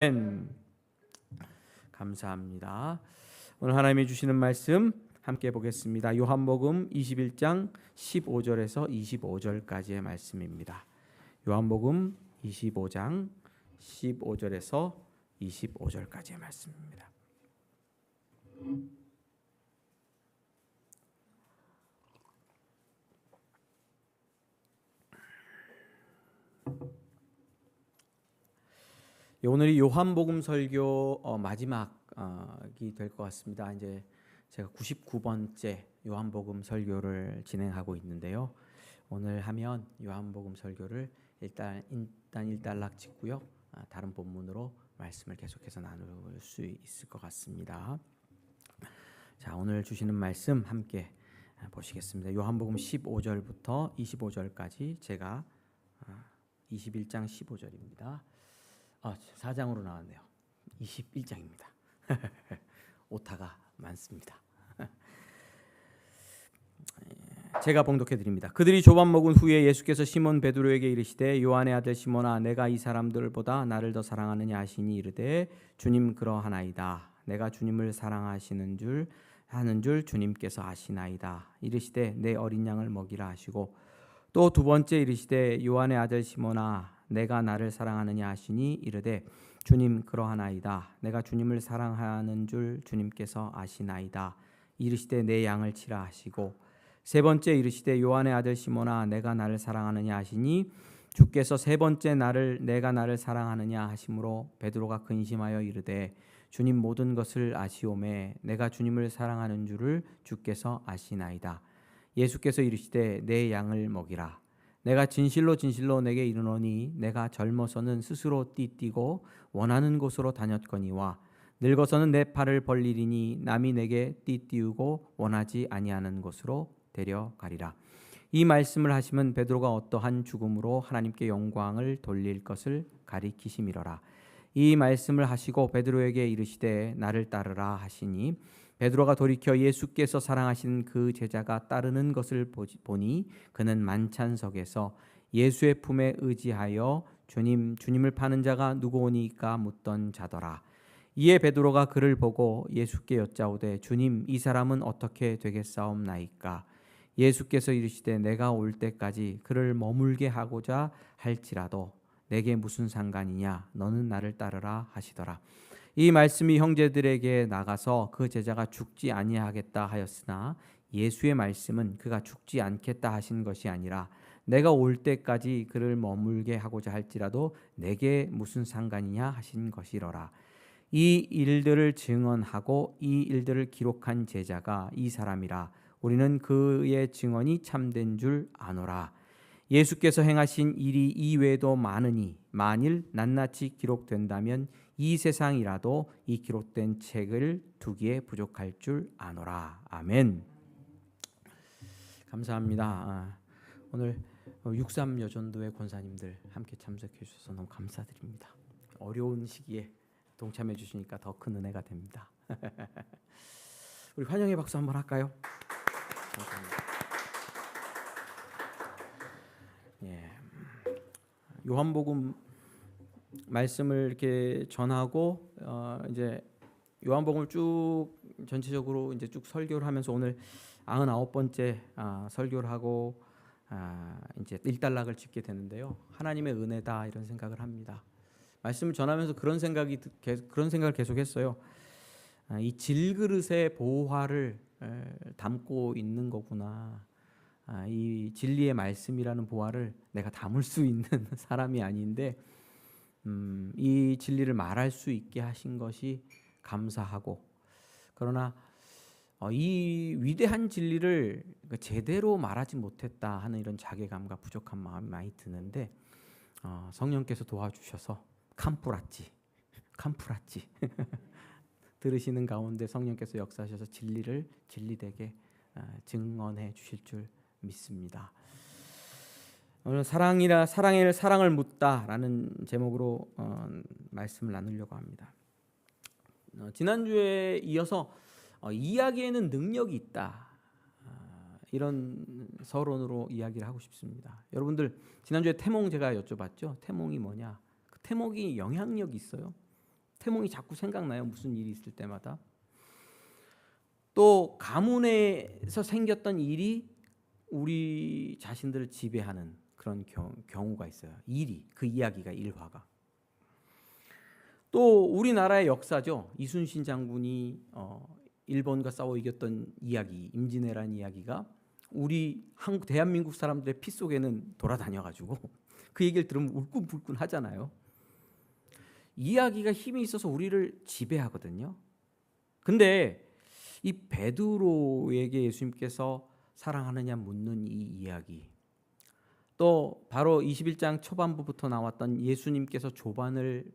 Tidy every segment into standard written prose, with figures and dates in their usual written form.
아멘. 감사합니다. 오늘 하나님이 주시는 말씀 함께 보겠습니다. 요한복음 21장 15절에서 25절까지의 말씀입니다. 요한복음 25장 15절에서 25절까지의 말씀입니다. 오늘이 요한복음 설교 마지막이 될 것 같습니다. 이제 제가 99번째 요한복음 설교를 진행하고 있는데요. 오늘 하면 요한복음 설교를 일단 일단락 짓고요. 다른 본문으로 말씀을 계속해서 나눌 수 있을 것 같습니다. 자, 오늘 주시는 말씀 함께 보시겠습니다. 요한복음 15절부터 25절까지 제가 21장 15절입니다. 4장으로 나왔네요. 21장입니다. 오타가 많습니다. 제가 봉독해 드립니다. 그들이 조반 먹은 후에 예수께서 시몬 베드로에게 이르시되 요한의 아들 시몬아 내가 이 사람들보다 나를 더 사랑하느냐 하시니 이르되 주님 그러하나이다. 내가 주님을 사랑하시는 줄 주님께서 아시나이다. 이르시되 내 어린 양을 먹이라 하시고 또 두 번째 이르시되 요한의 아들 시몬아 내가 나를 사랑하느냐 하시니 이르되 주님 그러하나이다. 내가 주님을 사랑하는 줄 주님께서 아시나이다. 이르시되 내 양을 치라 하시고 세 번째 이르시되 요한의 아들 시몬아 내가 나를 사랑하느냐 하시니 주께서 세 번째 내가 나를 사랑하느냐 하심으로 베드로가 근심하여 이르되 주님 모든 것을 아시오매 내가 주님을 사랑하는 줄을 주께서 아시나이다. 예수께서 이르시되 내 양을 먹이라. 내가 진실로 진실로 내게 이르노니 내가 젊어서는 스스로 띠뛰고 원하는 곳으로 다녔거니와 늙어서는 내 팔을 벌리리니 남이 내게 띠띠우고 원하지 아니하는 곳으로 데려가리라. 이 말씀을 하시면 베드로가 어떠한 죽음으로 하나님께 영광을 돌릴 것을 가리키심이로라. 이 말씀을 하시고 베드로에게 이르시되 나를 따르라 하시니 베드로가 돌이켜 예수께서 사랑하시는 그 제자가 따르는 것을 보니 그는 만찬석에서 예수의 품에 의지하여 주님을 파는 자가 누구오니까 묻던 자더라. 이에 베드로가 그를 보고 예수께 여짜오되 주님 이 사람은 어떻게 되겠사옵나이까. 예수께서 이르시되 내가 올 때까지 그를 머물게 하고자 할지라도 내게 무슨 상관이냐 너는 나를 따르라 하시더라. 이 말씀이 형제들에게 나가서 그 제자가 죽지 아니하겠다 하였으나 예수의 말씀은 그가 죽지 않겠다 하신 것이 아니라 내가 올 때까지 그를 머물게 하고자 할지라도 내게 무슨 상관이냐 하신 것이로라. 이 일들을 증언하고 이 일들을 기록한 제자가 이 사람이라. 우리는 그의 증언이 참된 줄 아노라. 예수께서 행하신 일이 이외에도 많으니 만일 낱낱이 기록된다면 이 세상이라도 이 기록된 책을 두기에 부족할 줄 아노라. 아멘. 감사합니다. 오늘 63 여전도의 권사님들 함께 참석해 주셔서 너무 감사드립니다. 어려운 시기에 동참해 주시니까 더 큰 은혜가 됩니다. 우리 환영의 박수 한번 할까요? 감사합니다. 예. 요한복음 말씀을 이렇게 전하고 이제 요한복음을 쭉 전체적으로 이제 쭉 설교를 하면서 오늘 99번째 설교를 하고 이제 일단락을 짓게 되는데요. 하나님의 은혜다 이런 생각을 합니다. 말씀을 전하면서 그런 생각을 계속했어요. 이 질그릇의 보화를 담고 있는 거구나. 이 진리의 말씀이라는 보화를 내가 담을 수 있는 사람이 아닌데 이 진리를 말할 수 있게 하신 것이 감사하고 그러나 이 위대한 진리를 제대로 말하지 못했다 하는 이런 자괴감과 부족한 마음이 많이 드는데 성령께서 도와주셔서 캄프라찌 들으시는 가운데 성령께서 역사하셔서 진리를 진리되게 증언해 주실 줄 믿습니다. 오늘 사랑을 묻다라는 제목으로 말씀을 나누려고 합니다. 지난주에 이어서 이야기에는 능력이 있다 이런 서론으로 이야기를 하고 싶습니다. 여러분들 지난주에 태몽 제가 여쭤봤죠. 태몽이 뭐냐? 그 태몽이 영향력이 있어요. 회몽이 자꾸 생각나요. 무슨 일이 있을 때마다. 또 가문에서 생겼던 일이 우리 자신들을 지배하는 그런 경우가 있어요. 그 이야기가 일화가. 또 우리나라의 역사죠. 이순신 장군이 일본과 싸워 이겼던 이야기, 임진왜란 이야기가 우리 대한민국 사람들의 피 속에는 돌아다녀가지고 그 얘기를 들으면 울끈불끈 하잖아요. 이야기가 힘이 있어서 우리를 지배하거든요. 근데 이 베드로에게 예수님께서 사랑하느냐 묻는 이 이야기, 또 바로 21장 초반부부터 나왔던 예수님께서 조반을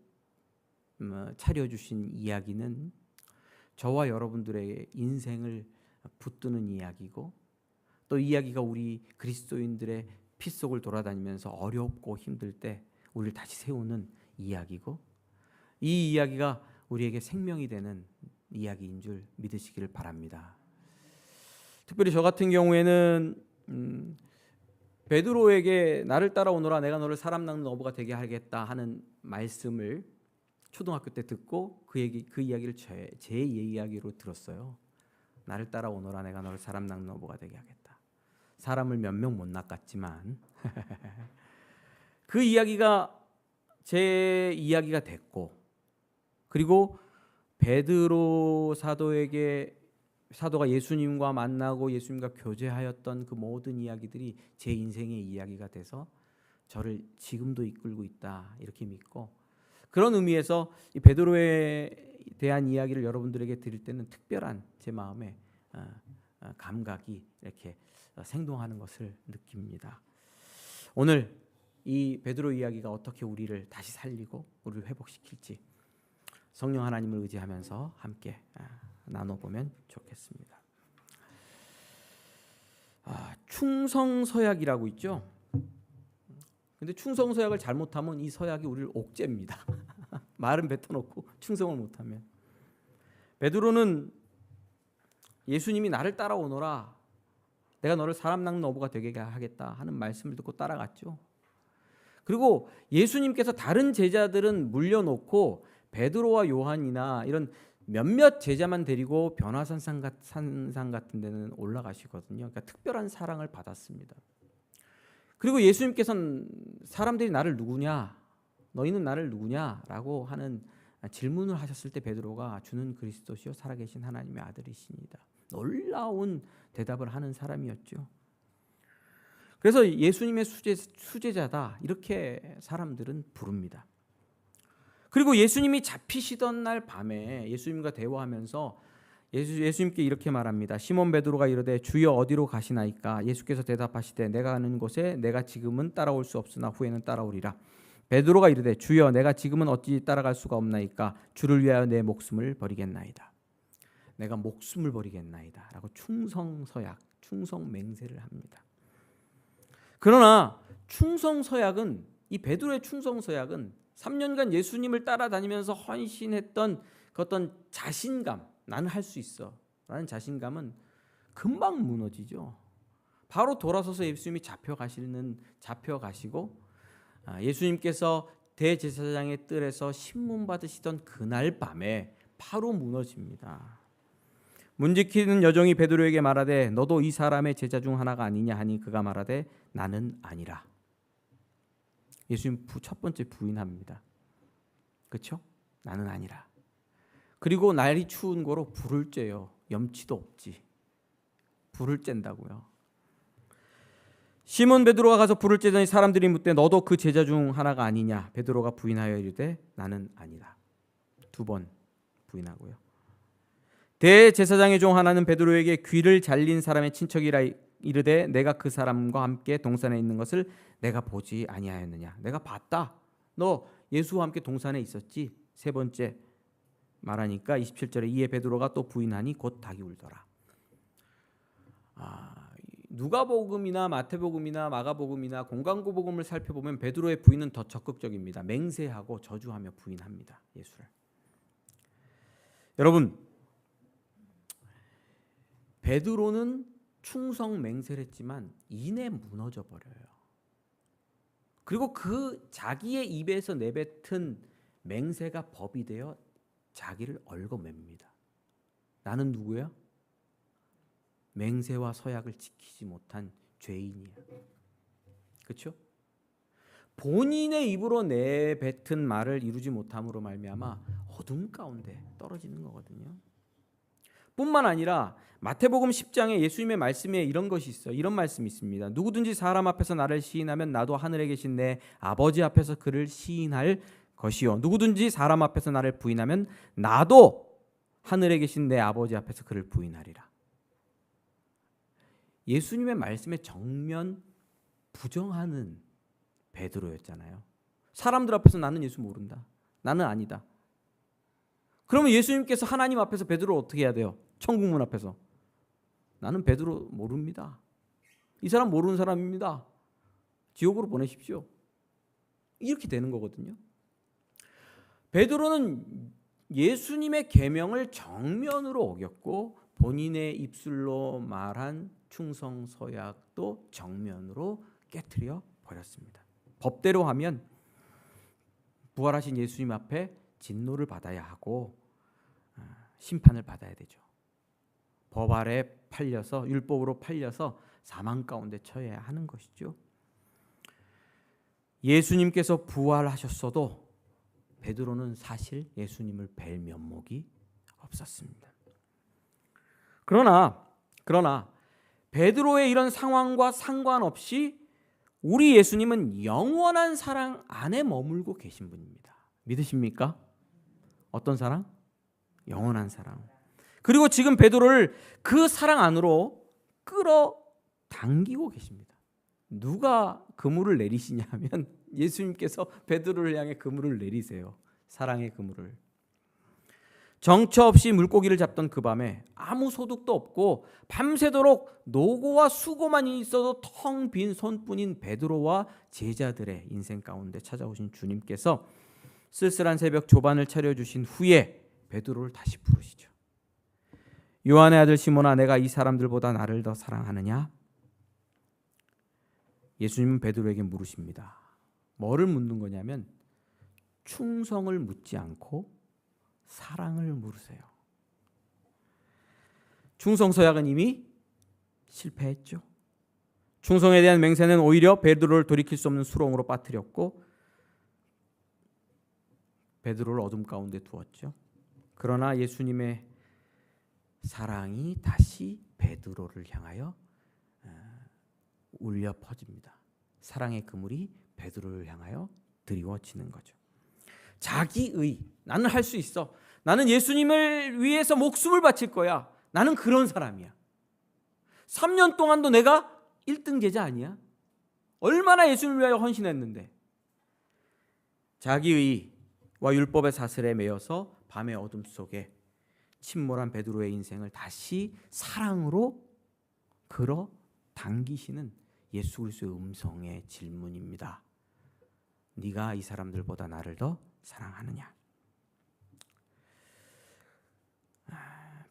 차려주신 이야기는 저와 여러분들의 인생을 붙드는 이야기고, 또 이야기가 우리 그리스도인들의 피 속을 돌아다니면서 어렵고 힘들 때 우리를 다시 세우는 이야기고, 이 이야기가 우리에게 생명이 되는 이야기인 줄 믿으시기를 바랍니다. 특별히 저 같은 경우에는 베드로에게 나를 따라오너라 내가 너를 사람 낚는 어부가 되게 하겠다 하는 말씀을 초등학교 때 듣고 그 이야기를 제 이야기로 들었어요. 나를 따라오너라 내가 너를 사람 낚는 어부가 되게 하겠다. 사람을 몇 명 못 낚았지만 그 이야기가 제 이야기가 됐고, 그리고 베드로 사도가 예수님과 만나고 예수님과 교제하였던 그 모든 이야기들이 제 인생의 이야기가 돼서 저를 지금도 이끌고 있다 이렇게 믿고, 그런 의미에서 이 베드로에 대한 이야기를 여러분들에게 드릴 때는 특별한 제 마음의 감각이 이렇게 생동하는 것을 느낍니다. 오늘 이 베드로 이야기가 어떻게 우리를 다시 살리고 우리를 회복시킬지 성령 하나님을 의지하면서 함께 나눠보면 좋겠습니다. 충성서약이라고 있죠. 근데 충성서약을 잘못하면 이 서약이 우리를 옥죄입니다. 말은 뱉어놓고 충성을 못하면. 베드로는 예수님이 나를 따라오너라 내가 너를 사람 낚는 어부가 되게 하겠다 하는 말씀을 듣고 따라갔죠. 그리고 예수님께서 다른 제자들은 물려놓고 베드로와 요한이나 이런 몇몇 제자만 데리고 변화산상 같은 데는 올라가시거든요. 그러니까 특별한 사랑을 받았습니다. 그리고 예수님께서는 사람들이 나를 누구냐, 너희는 나를 누구냐라고 하는 질문을 하셨을 때 베드로가 주는 그리스도시요 살아계신 하나님의 아들이시니다. 놀라운 대답을 하는 사람이었죠. 그래서 예수님의 수제자다 이렇게 사람들은 부릅니다. 그리고 예수님이 잡히시던 날 밤에 예수님과 대화하면서 예수님께 이렇게 말합니다. 시몬 베드로가 이르되 주여 어디로 가시나이까? 예수께서 대답하시되 내가 가는 곳에 내가 지금은 따라올 수 없으나 후에는 따라오리라. 베드로가 이르되 주여 내가 지금은 어찌 따라갈 수가 없나이까? 주를 위하여 내 목숨을 버리겠나이다. 내가 목숨을 버리겠나이다 라고 충성서약, 충성맹세를 합니다. 그러나 충성서약은, 이 베드로의 충성서약은 3년간 예수님을 따라다니면서 헌신했던 그 어떤 자신감, 나는 할 수 있어 라는 자신감은 금방 무너지죠. 바로 돌아서서 예수님이 잡혀가시고 예수님께서 대제사장의 뜰에서 신문 받으시던 그날 밤에 바로 무너집니다. 문지키는 여종이 베드로에게 말하되 너도 이 사람의 제자 중 하나가 아니냐 하니 그가 말하되 나는 아니라. 예수님 첫 번째 부인합니다. 그렇죠? 나는 아니라. 그리고 날이 추운 거로 불을 쬐요. 염치도 없지. 불을 쬐다고요. 시몬 베드로가 가서 불을 쬐더니 사람들이 묻되 너도 그 제자 중 하나가 아니냐? 베드로가 부인하여 이르되 나는 아니라. 2번 부인하고요. 대제사장의 종 하나는 베드로에게 귀를 잘린 사람의 친척이라 이르되 내가 그 사람과 함께 동산에 있는 것을 내가 보지 아니하였느냐? 내가 봤다. 너 예수와 함께 동산에 있었지? 3번째 말하니까 27절에 이에 베드로가 또 부인하니 곧 닭이 울더라. 누가복음이나 마태복음이나 마가복음이나 공관고복음을 살펴보면 베드로의 부인은 더 적극적입니다. 맹세하고 저주하며 부인합니다. 예수를. 여러분, 베드로는 충성 맹세를 했지만 이내 무너져 버려요. 그리고 그 자기의 입에서 내뱉은 맹세가 법이 되어 자기를 얽어맵니다. 나는 누구야? 맹세와 서약을 지키지 못한 죄인이야. 그렇죠? 본인의 입으로 내뱉은 말을 이루지 못함으로 말미암아 어둠 가운데 떨어지는 거거든요. 뿐만 아니라 마태복음 10장에 예수님의 말씀에 이런 것이 있어요. 이런 말씀이 있습니다. 누구든지 사람 앞에서 나를 시인하면 나도 하늘에 계신 내 아버지 앞에서 그를 시인할 것이요. 누구든지 사람 앞에서 나를 부인하면 나도 하늘에 계신 내 아버지 앞에서 그를 부인하리라. 예수님의 말씀에 정면 부정하는 베드로였잖아요. 사람들 앞에서 나는 예수 모른다. 나는 아니다. 그러면 예수님께서 하나님 앞에서 베드로를 어떻게 해야 돼요? 천국문 앞에서. 나는 베드로 모릅니다. 이 사람 모르는 사람입니다. 지옥으로 보내십시오. 이렇게 되는 거거든요. 베드로는 예수님의 계명을 정면으로 어겼고 본인의 입술로 말한 충성 서약도 정면으로 깨트려 버렸습니다. 법대로 하면 부활하신 예수님 앞에 진노를 받아야 하고 심판을 받아야 되죠. 법 아래 팔려서 율법으로 팔려서 사망 가운데 처해야 하는 것이죠. 예수님께서 부활하셨어도 베드로는 사실 예수님을 뵐 면목이 없었습니다. 그러나 베드로의 이런 상황과 상관없이 우리 예수님은 영원한 사랑 안에 머물고 계신 분입니다. 믿으십니까? 어떤 사랑? 영원한 사랑. 그리고 지금 베드로를 그 사랑 안으로 끌어당기고 계십니다. 누가 그물을 내리시냐면 예수님께서 베드로를 향해 그물을 내리세요. 사랑의 그물을. 정처 없이 물고기를 잡던 그 밤에 아무 소득도 없고 밤새도록 노고와 수고만 있어도 텅 빈 손뿐인 베드로와 제자들의 인생 가운데 찾아오신 주님께서 쓸쓸한 새벽 조반을 차려주신 후에 베드로를 다시 부르시죠. 요한의 아들 시몬아, 내가 이 사람들보다 나를 더 사랑하느냐? 예수님은 베드로에게 물으십니다. 뭐를 묻는 거냐면 충성을 묻지 않고 사랑을 물으세요. 충성서약은 이미 실패했죠. 충성에 대한 맹세는 오히려 베드로를 돌이킬 수 없는 수렁으로 빠뜨렸고 베드로를 어둠 가운데 두었죠. 그러나 예수님의 사랑이 다시 베드로를 향하여 울려 퍼집니다. 사랑의 그물이 베드로를 향하여 드리워지는 거죠. 자기의, 나는 할 수 있어. 나는 예수님을 위해서 목숨을 바칠 거야. 나는 그런 사람이야. 3년 동안도 내가 1등 제자 아니야? 얼마나 예수님을 위하여 헌신했는데. 자기의와 율법의 사슬에 매여서 밤의 어둠 속에 침몰한 베드로의 인생을 다시 사랑으로 끌어 당기시는 예수 그리스도의 음성의 질문입니다. 네가 이 사람들보다 나를 더 사랑하느냐?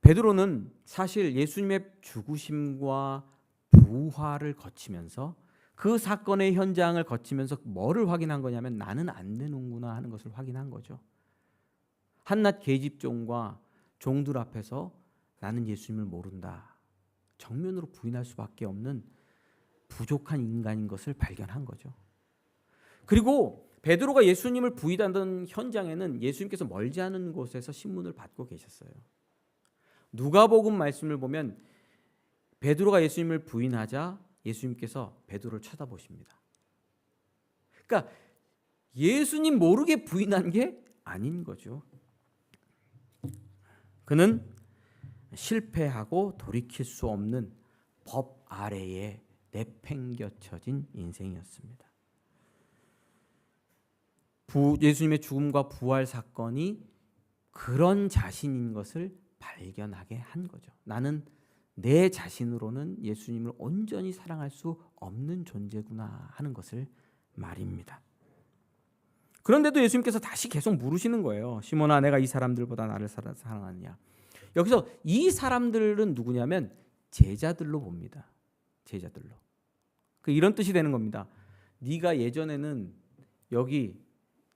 베드로는 사실 예수님의 죽으심과 부활을 거치면서 그 사건의 현장을 거치면서 뭐를 확인한 거냐면 나는 안 되는구나 하는 것을 확인한 거죠. 한낱 계집종과 종들 앞에서 나는 예수님을 모른다. 정면으로 부인할 수밖에 없는 부족한 인간인 것을 발견한 거죠. 그리고 베드로가 예수님을 부인하던 현장에는 예수님께서 멀지 않은 곳에서 신문을 받고 계셨어요. 누가복음 말씀을 보면 베드로가 예수님을 부인하자 예수님께서 베드로를 쳐다보십니다. 그러니까 예수님 모르게 부인한 게 아닌 거죠. 그는 실패하고 돌이킬 수 없는 법 아래에 내팽겨쳐진 인생이었습니다. 예수님의 죽음과 부활 사건이 그런 자신인 것을 발견하게 한 거죠. 나는 내 자신으로는 예수님을 온전히 사랑할 수 없는 존재구나 하는 것을 말입니다. 그런데도 예수님께서 다시 계속 물으시는 거예요. 시몬아, 내가 이 사람들보다 나를 사랑하느냐? 여기서 이 사람들은 누구냐면 제자들로 봅니다. 제자들로. 이런 뜻이 되는 겁니다. 네가 예전에는 여기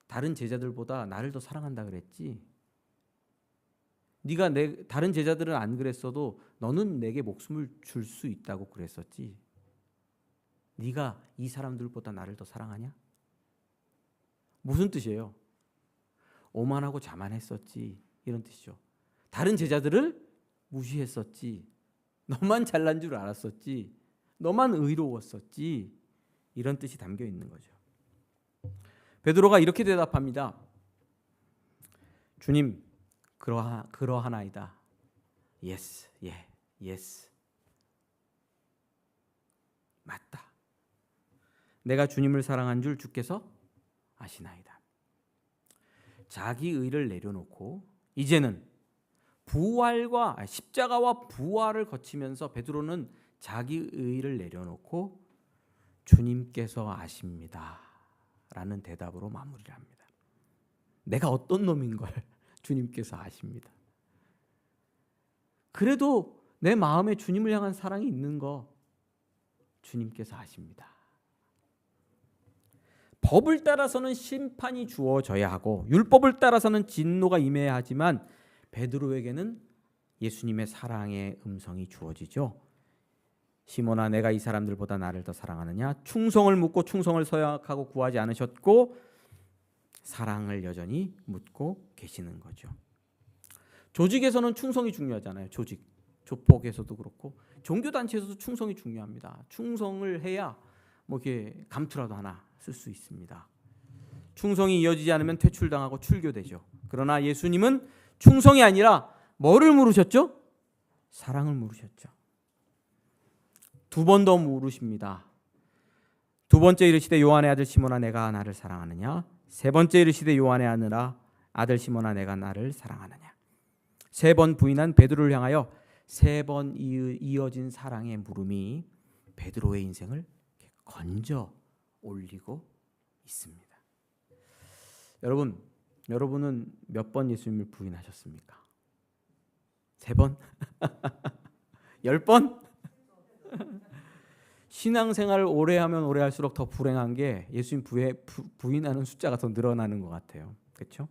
다른 제자들보다 나를 더 사랑한다 그랬지? 네가 다른 제자들은 안 그랬어도 너는 내게 목숨을 줄 수 있다고 그랬었지. 네가 이 사람들보다 나를 더 사랑하냐? 무슨 뜻이에요? 오만하고 자만했었지, 이런 뜻이죠. 다른 제자들을 무시했었지. 너만 잘난 줄 알았었지. 너만 의로웠었지. 이런 뜻이 담겨 있는 거죠. 베드로가 이렇게 대답합니다. 주님, 그러하나이다. Yes, yes. 맞다. 내가 주님을 사랑한 줄 주께서 아시나이다. 자기 의를 내려놓고 이제는 십자가와 부활을 거치면서 베드로는 자기 의를 내려놓고 주님께서 아십니다 라는 대답으로 마무리를 합니다. 내가 어떤 놈인 걸 주님께서 아십니다. 그래도 내 마음에 주님을 향한 사랑이 있는 거 주님께서 아십니다. 법을 따라서는 심판이 주어져야 하고 율법을 따라서는 진노가 임해야 하지만 베드로에게는 예수님의 사랑의 음성이 주어지죠. 시몬아, 내가 이 사람들보다 나를 더 사랑하느냐? 충성을 묻고 충성을 서약하고 구하지 않으셨고 사랑을 여전히 묻고 계시는 거죠. 조직에서는 충성이 중요하잖아요. 조폭에서도 그렇고 종교단체에서도 충성이 중요합니다. 충성을 해야 뭐 이렇게 감투라도 하나 쓸 수 있습니다. 충성이 이어지지 않으면 퇴출당하고 출교되죠. 그러나 예수님은 충성이 아니라 뭐를 물으셨죠? 사랑을 물으셨죠. 두 번 더 물으십니다. 두 번째 이르시되 요한의 아들 시몬아, 내가 나를 사랑하느냐? 세 번째 이르시되 요한의 아들 시몬아, 내가 나를 사랑하느냐? 세 번 부인한 베드로를 향하여 세 번 이어진 사랑의 물음이 베드로의 인생을 건져 올리고 있습니다. 여러분은 몇 번 예수님을 부인하셨습니까? 3번? 10번? 신앙생활을 오래 하면 오래 할수록 더 불행한 게 예수님 부인하는 숫자가 더 늘어나는 것 같아요. 그렇죠?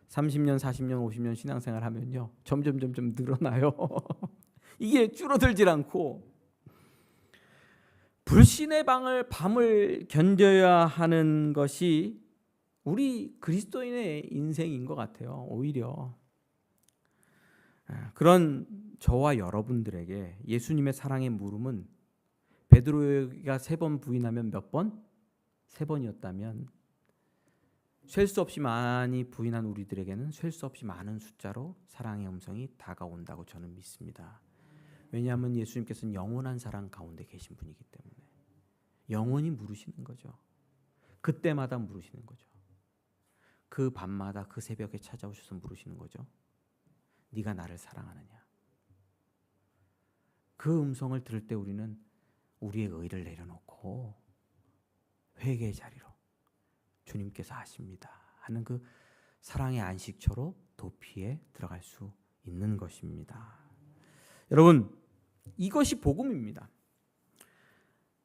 30년, 40년, 50년 신앙생활 하면요, 점점 늘어나요. 이게 줄어들질 않고 불신의 밤을 견뎌야 하는 것이 우리 그리스도인의 인생인 것 같아요. 오히려 그런 저와 여러분들에게 예수님의 사랑의 물음은 베드로가 3번 부인하면 몇 번? 3번이었다면 셀 수 없이 많이 부인한 우리들에게는 셀 수 없이 많은 숫자로 사랑의 음성이 다가온다고 저는 믿습니다. 왜냐하면 예수님께서는 영원한 사랑 가운데 계신 분이기 때문에 영원히 물으시는 거죠. 그때마다 물으시는 거죠. 그 밤마다 그 새벽에 찾아오셔서 물으시는 거죠. 네가 나를 사랑하느냐? 그 음성을 들을 때 우리는 우리의 의를 내려놓고 회개의 자리로 주님께서 아십니다 하는 그 사랑의 안식처로 도피에 들어갈 수 있는 것입니다. 여러분, 이것이 복음입니다.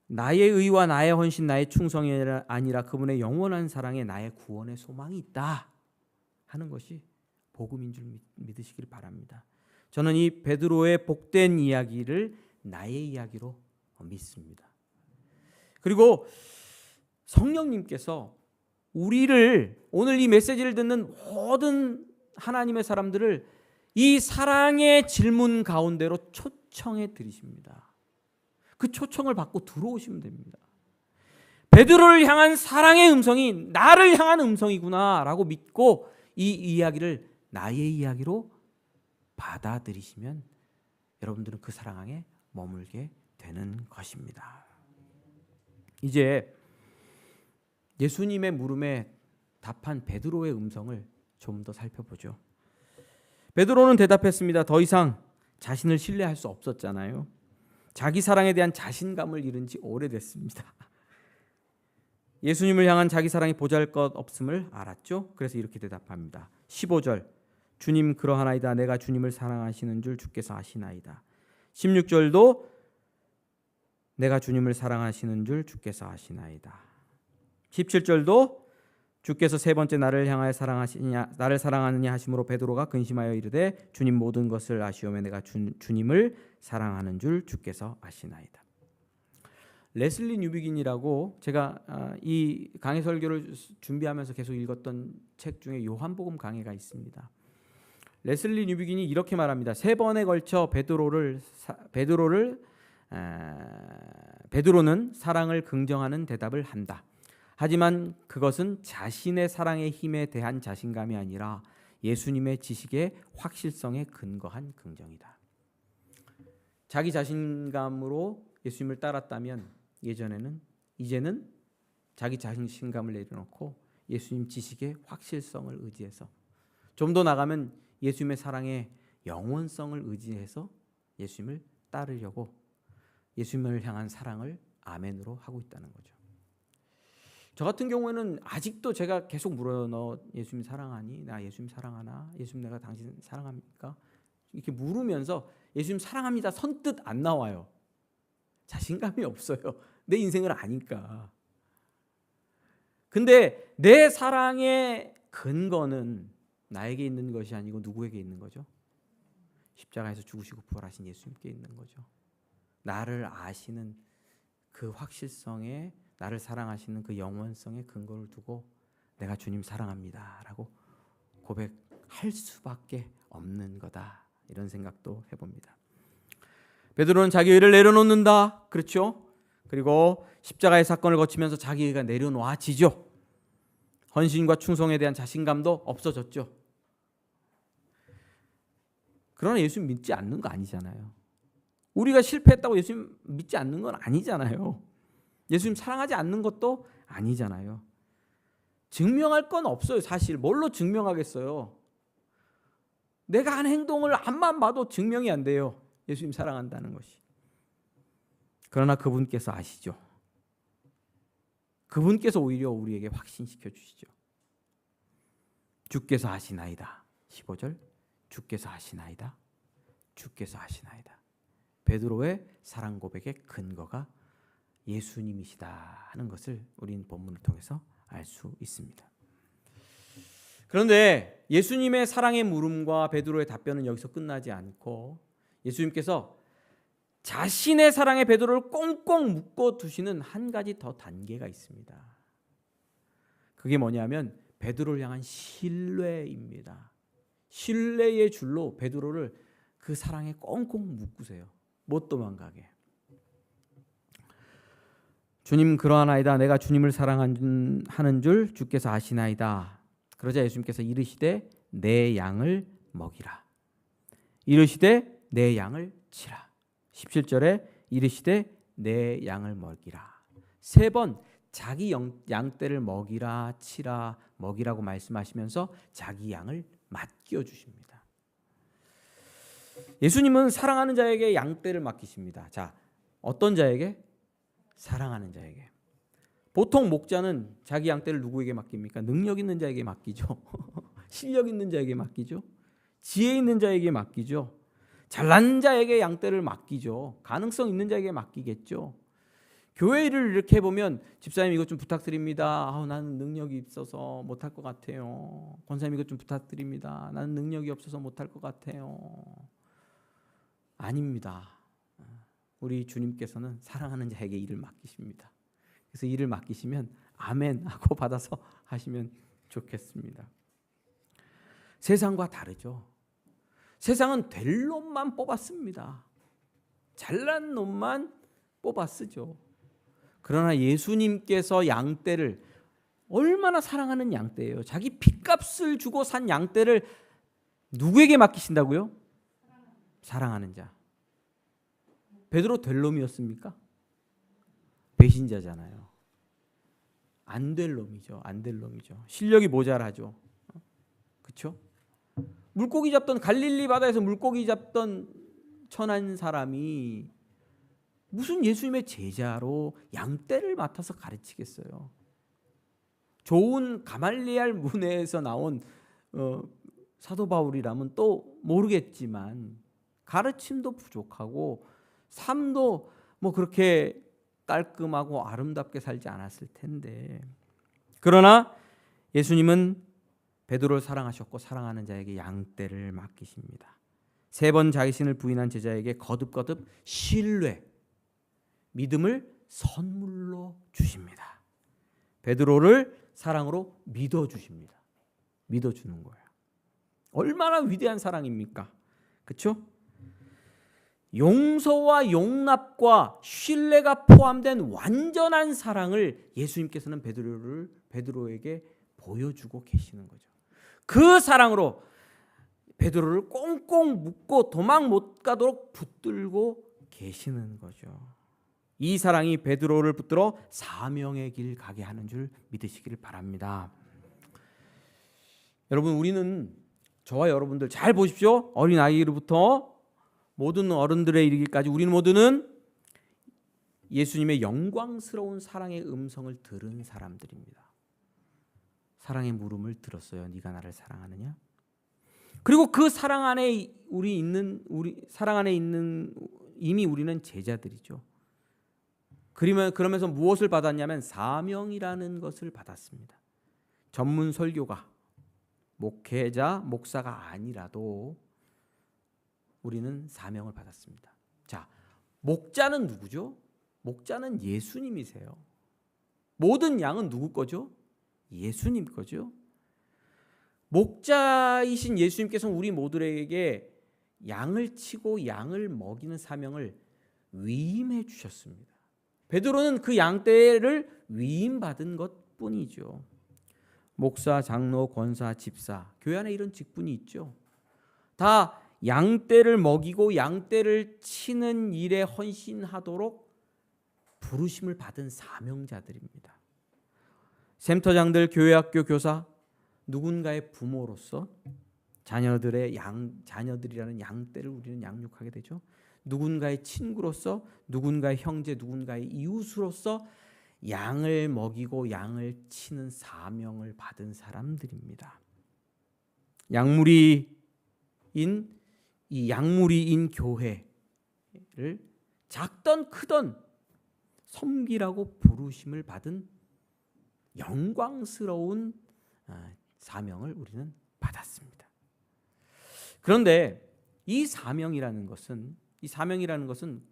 나의 의와 나의 헌신, 나의 충성이 아니라 그분의 영원한 사랑에 나의 구원의 소망이 있다 하는 것이 복음인 줄 믿으시길 바랍니다. 저는 이 베드로의 복된 이야기를 나의 이야기로 믿습니다. 그리고 성령님께서 우리를, 오늘 이 메시지를 듣는 모든 하나님의 사람들을 이 사랑의 질문 가운데로 초청해 드리십니다. 그 초청을 받고 들어오시면 됩니다. 베드로를 향한 사랑의 음성이 나를 향한 음성이구나 라고 믿고 이 이야기를 나의 이야기로 받아들이시면 여러분들은 그 사랑 안에 머물게 되는 것입니다. 이제 예수님의 물음에 답한 베드로의 음성을 좀 더 살펴보죠. 베드로는 대답했습니다. 더 이상 자신을 신뢰할 수 없었잖아요. 자기 사랑에 대한 자신감을 잃은 지 오래됐습니다. 예수님을 향한 자기 사랑이 보잘것없음을 알았죠. 그래서 이렇게 대답합니다. 15절, 주님 그러하나이다. 내가 주님을 사랑하시는 줄 주께서 아시나이다. 16절도 내가 주님을 사랑하시는 줄 주께서 아시나이다. 17절도 주께서 세 번째 나를 사랑하느냐 하심으로 베드로가 근심하여 이르되 주님 모든 것을 아시오매 내가 주님을 사랑하는 줄 주께서 아시나이다. 레슬리 뉴비긴이라고 제가 이 강해 설교를 준비하면서 계속 읽었던 책 중에 요한복음 강해가 있습니다. 레슬리 뉴비긴이 이렇게 말합니다. 세 번에 걸쳐 베드로는 사랑을 긍정하는 대답을 한다. 하지만 그것은 자신의 사랑의 힘에 대한 자신감이 아니라 예수님의 지식의 확실성에 근거한 긍정이다. 자기 자신감으로 예수님을 따랐다면 이제는 자기 자신감을 내려놓고 예수님 지식의 확실성을 의지해서, 좀 더 나가면 예수님의 사랑의 영원성을 의지해서 예수님을 따르려고 예수님을 향한 사랑을 아멘으로 하고 있다는 거죠. 저 같은 경우에는 아직도 제가 계속 물어요. 너 예수님 사랑하니? 나 예수님 사랑하나? 예수님 내가 당신 사랑합니까? 이렇게 물으면서 예수님 사랑합니다 선뜻 안 나와요. 자신감이 없어요. 내 인생을 아니까. 근데 내 사랑의 근거는 나에게 있는 것이 아니고 누구에게 있는 거죠? 십자가에서 죽으시고 부활하신 예수님께 있는 거죠. 나를 아시는 그 확실성에, 나를 사랑하시는 그 영원성에 근거를 두고 내가 주님 사랑합니다 라고 고백할 수밖에 없는 거다, 이런 생각도 해봅니다. 베드로는 자기 의를 내려놓는다. 그렇죠? 그리고 십자가의 사건을 거치면서 자기 의가 내려놓아지죠. 헌신과 충성에 대한 자신감도 없어졌죠. 그러나 예수님 믿지 않는 거 아니잖아요. 우리가 실패했다고 예수님 믿지 않는 건 아니잖아요. 예수님 사랑하지 않는 것도 아니잖아요. 증명할 건 없어요. 사실 뭘로 증명하겠어요? 내가 한 행동을 앞만 봐도 증명이 안 돼요. 예수님 사랑한다는 것이. 그러나 그분께서 아시죠. 그분께서 오히려 우리에게 확신시켜 주시죠. 주께서 아시나이다. 15절 주께서 아시나이다. 주께서 아시나이다. 베드로의 사랑 고백의 근거가 예수님이시다 하는 것을 우리는 본문을 통해서 알 수 있습니다. 그런데 예수님의 사랑의 물음과 베드로의 답변은 여기서 끝나지 않고 예수님께서 자신의 사랑의 베드로를 꽁꽁 묶어 두시는 한 가지 더 단계가 있습니다. 그게 뭐냐면 베드로를 향한 신뢰입니다. 신뢰의 줄로 베드로를 그 사랑에 꽁꽁 묶으세요. 못 도망가게. 주님 그러하나이다. 내가 주님을 사랑하는 줄 주께서 아시나이다. 그러자 예수님께서 이르시되 내 양을 먹이라. 이르시되 내 양을 치라. 17절에 이르시되 내 양을 먹이라. 세 번 자기 양떼를 먹이라, 치라, 먹이라고 말씀하시면서 자기 양을 맡겨 주십니다. 예수님은 사랑하는 자에게 양떼를 맡기십니다. 자, 어떤 자에게? 사랑하는 자에게. 보통 목자는 자기 양떼를 누구에게 맡깁니까? 능력 있는 자에게 맡기죠. 실력 있는 자에게 맡기죠. 지혜 있는 자에게 맡기죠. 잘난 자에게 양떼를 맡기죠. 가능성 있는 자에게 맡기겠죠. 교회 일을 이렇게 해보면 집사님 이것 좀 부탁드립니다. 나는 능력이 있어서 못할 것 같아요. 권사님 이것 좀 부탁드립니다. 나는 능력이 없어서 못할 것 같아요. 아닙니다. 우리 주님께서는 사랑하는 자에게 일을 맡기십니다. 그래서 일을 맡기시면 아멘 하고 받아서 하시면 좋겠습니다. 세상과 다르죠. 세상은 될 놈만 뽑았습니다. 잘난 놈만 뽑아 쓰죠. 그러나 예수님께서 양떼를 얼마나 사랑하는 양떼예요. 자기 핏값을 주고 산 양떼를 누구에게 맡기신다고요? 사랑하는 자. 베드로 될 놈이었습니까? 배신자잖아요. 안 될 놈이죠. 안 될 놈이죠. 실력이 모자라죠. 그렇죠? 물고기 잡던 갈릴리 바다에서 물고기 잡던 천한 사람이 무슨 예수님의 제자로 양떼를 맡아서 가르치겠어요. 좋은 가말리알 문해에서 나온 사도 바울이라면 또 모르겠지만 가르침도 부족하고 삶도 뭐 그렇게 깔끔하고 아름답게 살지 않았을 텐데, 그러나 예수님은 베드로를 사랑하셨고 사랑하는 자에게 양떼를 맡기십니다. 3번 자신을 부인한 제자에게 거듭거듭 신뢰, 믿음을 선물로 주십니다. 베드로를 사랑으로 믿어주십니다. 믿어주는 거예요. 얼마나 위대한 사랑입니까? 그렇죠? 용서와 용납과 신뢰가 포함된 완전한 사랑을 예수님께서는 베드로에게 보여주고 계시는 거죠. 그 사랑으로 베드로를 꽁꽁 묶고 도망 못 가도록 붙들고 계시는 거죠. 이 사랑이 베드로를 붙들어 사명의 길 가게 하는 줄 믿으시기를 바랍니다. 여러분, 우리는, 저와 여러분들 잘 보십시오. 어린아이로부터 모든 어른들에 이르기까지 우리는 모두는 예수님의 영광스러운 사랑의 음성을 들은 사람들입니다. 사랑의 물음을 들었어요. 네가 나를 사랑하느냐? 그리고 그 사랑 안에 이미 우리는 제자들이죠. 그러면서 무엇을 받았냐면 사명이라는 것을 받았습니다. 전문 설교가, 목회자, 목사가 아니라도 우리는 사명을 받았습니다. 자, 목자는 누구죠? 목자는 예수님이세요. 모든 양은 누구 거죠? 예수님 거죠. 목자이신 예수님께서는 우리 모두에게 양을 치고 양을 먹이는 사명을 위임해 주셨습니다. 베드로는 그 양떼를 위임받은 것뿐이죠. 목사, 장로, 권사, 집사, 교회 안에 이런 직분이 있죠. 다 양떼를 먹이고 양떼를 치는 일에 헌신하도록 부르심을 받은 사명자들입니다. 센터장들, 교회학교 교사, 누군가의 부모로서 자녀들이라는 양떼를 우리는 양육하게 되죠. 누군가의 친구로서, 누군가의 형제, 누군가의 이웃으로서 양을 먹이고 양을 치는 사명을 받은 사람들입니다. 양무리인 교회를 작던 크던 섬기라고 부르심을 받은 영광스러운 사명을 우리는 받았습니다. 그런데 이 사명이라는 것은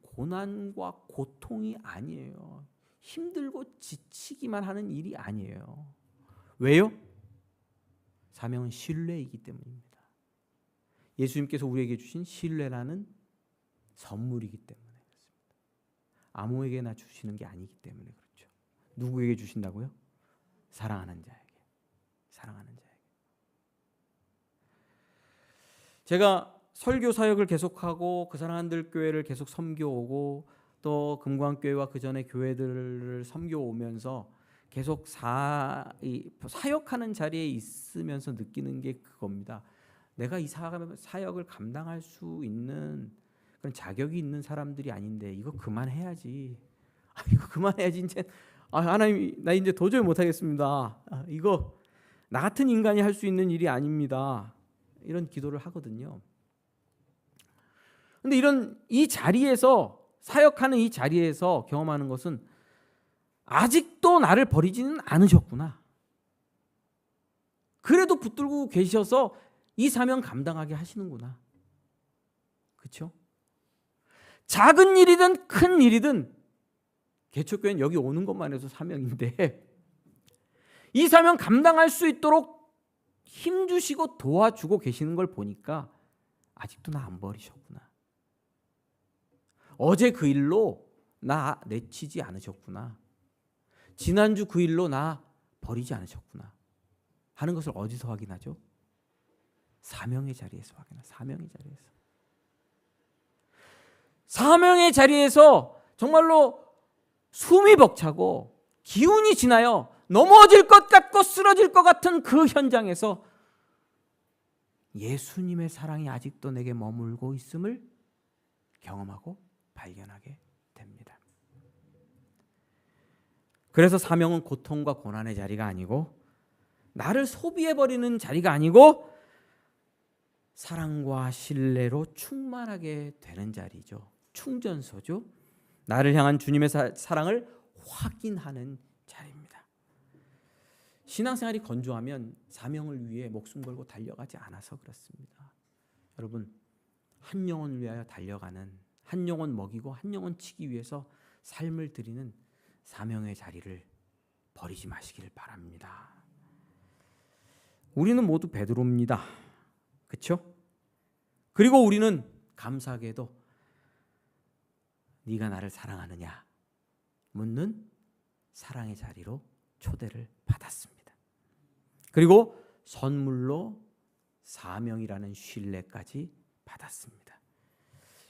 고난과 고통이 아니에요. 힘들고 지치기만 하는 일이 아니에요. 왜요? 사명은 신뢰이기 때문입니다. 예수님께서 우리에게 주신 신뢰라는 선물이기 때문에 그렇습니다. 아무에게나 주시는 게 아니기 때문에 그렇죠. 누구에게 주신다고요? 사랑하는 자에게. 제가 설교 사역을 계속하고 그 사랑하는 교회를 계속 섬겨오고 또 금광교회와 그 전에 교회들을 섬겨오면서 계속 사역하는 자리에 있으면서 느끼는 게 그겁니다. 내가 이 사역을 감당할 수 있는 그런 자격이 있는 사람들이 아닌데 이거 그만해야지. 이거 그만해야지. 이제 하나님, 나 이제 도저히 못하겠습니다. 이거 나 같은 인간이 할 수 있는 일이 아닙니다. 이런 기도를 하거든요. 근데 이 자리에서, 사역하는 이 자리에서 경험하는 것은 아직도 나를 버리지는 않으셨구나. 그래도 붙들고 계셔서 이 사명 감당하게 하시는구나. 그렇죠? 작은 일이든 큰 일이든 개척교회는 여기 오는 것만 해도 사명인데 이 사명 감당할 수 있도록 힘주시고 도와주고 계시는 걸 보니까 아직도 나 안 버리셨구나. 어제 그 일로 나 내치지 않으셨구나. 지난주 그 일로 나 버리지 않으셨구나 하는 것을 어디서 확인하죠? 사명의 자리에서 확인하죠. 사명의 자리에서 정말로 숨이 벅차고 기운이 지나요. 넘어질 것 같고 쓰러질 것 같은 그 현장에서 예수님의 사랑이 아직도 내게 머물고 있음을 경험하고 발견하게 됩니다. 그래서 사명은 고통과 고난의 자리가 아니고 나를 소비해버리는 자리가 아니고 사랑과 신뢰로 충만하게 되는 자리죠. 충전소죠. 나를 향한 주님의 사랑을 확인하는 자리입니다. 신앙생활이 건조하면 사명을 위해 목숨 걸고 달려가지 않아서 그렇습니다. 여러분, 한 영혼을 위하여 달려가는, 한 영혼 먹이고 한 영혼 치기 위해서 삶을 드리는 사명의 자리를 버리지 마시기를 바랍니다. 우리는 모두 베드로입니다. 그렇죠? 그리고 우리는 감사하게도 네가 나를 사랑하느냐 묻는 사랑의 자리로 초대를 받았습니다. 그리고 선물로 사명이라는 신뢰까지 받았습니다.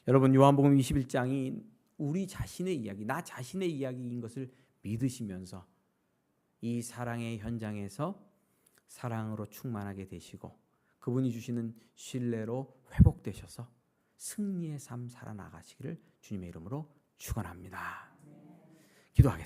여러분, 요한복음 21장이 우리 자신의 이야기, 나 자신의 이야기인 것을 믿으시면서 이 사랑의 현장에서 사랑으로 충만하게 되시고 그분이 주시는 신뢰로 회복되셔서 승리의 삶 살아나가시기를 주님의 이름으로 축원합니다. 기도하겠습니다.